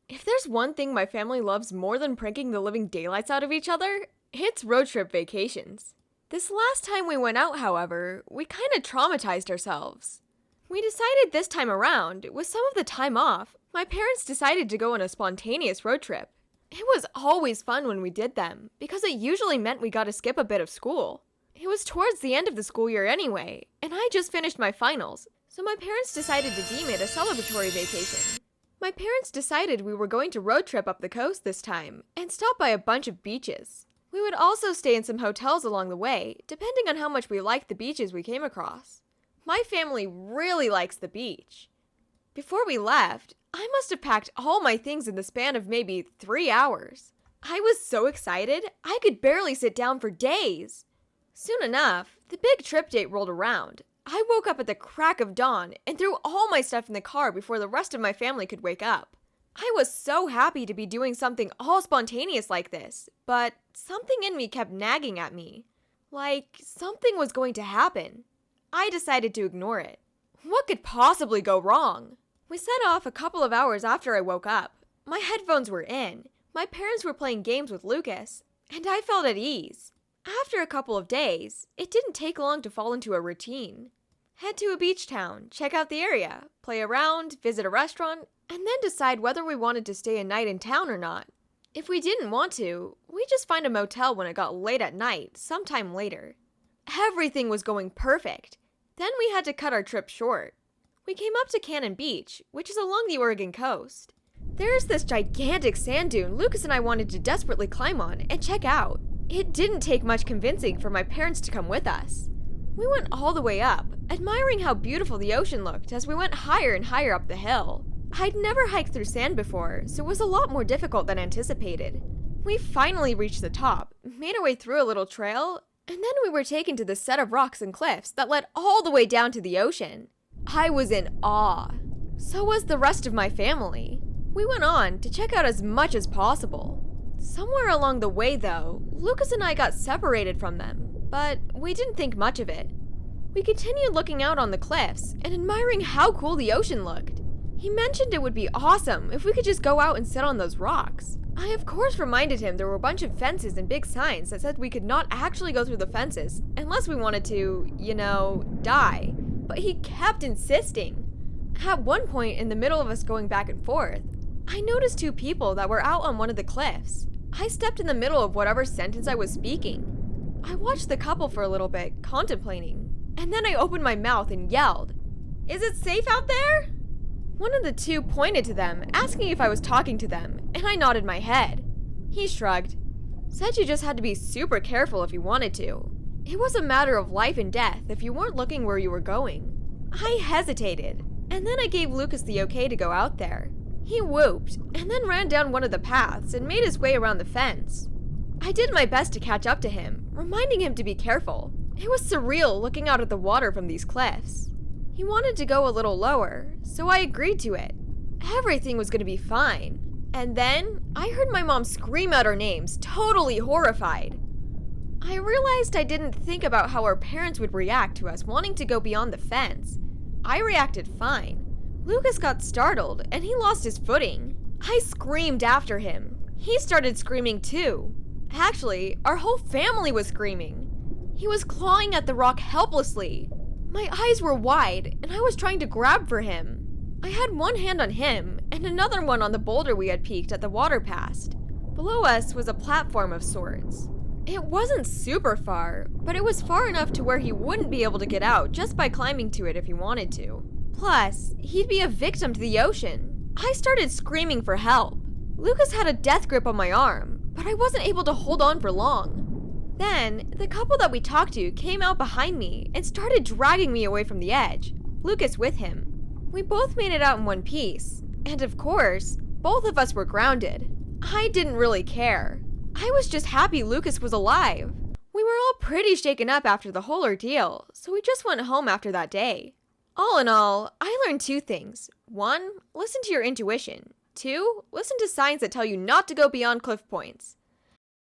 If there's one thing my family loves more than pranking the living daylights out of each other, it's road trip vacations. This last time we went out, however, we kinda traumatized ourselves. We decided this time around, with some of the time off, my parents decided to go on a spontaneous road trip. It was always fun when we did them, because it usually meant we got to skip a bit of school. It was towards the end of the school year anyway, and I just finished my finals, so my parents decided to deem it a celebratory vacation. My parents decided we were going to road trip up the coast this time, and stop by a bunch of beaches. We would also stay in some hotels along the way, depending on how much we liked the beaches we came across. My family really likes the beach. Before we left, I must have packed all my things in the span of maybe 3 hours. I was so excited, I could barely sit down for days. Soon enough, the big trip date rolled around. I woke up at the crack of dawn and threw all my stuff in the car before the rest of my family could wake up. I was so happy to be doing something all spontaneous like this, but something in me kept nagging at me. Like, something was going to happen. I decided to ignore it. What could possibly go wrong? We set off a couple of hours after I woke up. My headphones were in, my parents were playing games with Lucas, and I felt at ease. After a couple of days, it didn't take long to fall into a routine. Head to a beach town, check out the area, play around, visit a restaurant, and then decide whether we wanted to stay a night in town or not. If we didn't want to, we'd just find a motel when it got late at night, sometime later. Everything was going perfect. Then we had to cut our trip short. We came up to Cannon Beach, which is along the Oregon coast. There's this gigantic sand dune Lucas and I wanted to desperately climb on and check out. It didn't take much convincing for my parents to come with us. We went all the way up, admiring how beautiful the ocean looked as we went higher and higher up the hill. I'd never hiked through sand before, so it was a lot more difficult than anticipated. We finally reached the top, made our way through a little trail, and then we were taken to the set of rocks and cliffs that led all the way down to the ocean. I was in awe. So was the rest of my family. We went on to check out as much as possible. Somewhere along the way, though, Lucas and I got separated from them, but we didn't think much of it. We continued looking out on the cliffs and admiring how cool the ocean looked. He mentioned it would be awesome if we could just go out and sit on those rocks. I of course reminded him there were a bunch of fences and big signs that said we could not actually go through the fences unless we wanted to, die. But he kept insisting. At one point in the middle of us going back and forth, I noticed 2 people that were out on one of the cliffs. I stepped in the middle of whatever sentence I was speaking. I watched the couple for a little bit, contemplating, and then I opened my mouth and yelled, "Is it safe out there?" One of the 2 pointed to them, asking if I was talking to them, and I nodded my head. He shrugged, said you just had to be super careful if you wanted to. It was a matter of life and death if you weren't looking where you were going. I hesitated, and then I gave Lucas the okay to go out there. He whooped, and then ran down one of the paths and made his way around the fence. I did my best to catch up to him, reminding him to be careful. It was surreal looking out at the water from these cliffs. He wanted to go a little lower, so I agreed to it. Everything was going to be fine. And then, I heard my mom scream out our names, totally horrified. I realized I didn't think about how our parents would react to us wanting to go beyond the fence. I reacted fine. Lucas got startled, and he lost his footing. I screamed after him. He started screaming too. Actually, our whole family was screaming. He was clawing at the rock helplessly. My eyes were wide, and I was trying to grab for him. I had one hand on him, and another one on the boulder we had peeked at the water past. Below us was a platform of sorts. It wasn't super far, but it was far enough to where he wouldn't be able to get out just by climbing to it if he wanted to. Plus, he'd be a victim to the ocean. I started screaming for help. Lucas had a death grip on my arm, but I wasn't able to hold on for long. Then, the couple that we talked to came out behind me and started dragging me away from the edge, Lucas with him. We both made it out in one piece, and of course, both of us were grounded. I didn't really care. I was just happy Lucas was alive. We were all pretty shaken up after the whole ordeal, so we just went home after that day. All in all, I learned 2 things. 1, listen to your intuition. 2, listen to signs that tell you not to go beyond cliff points.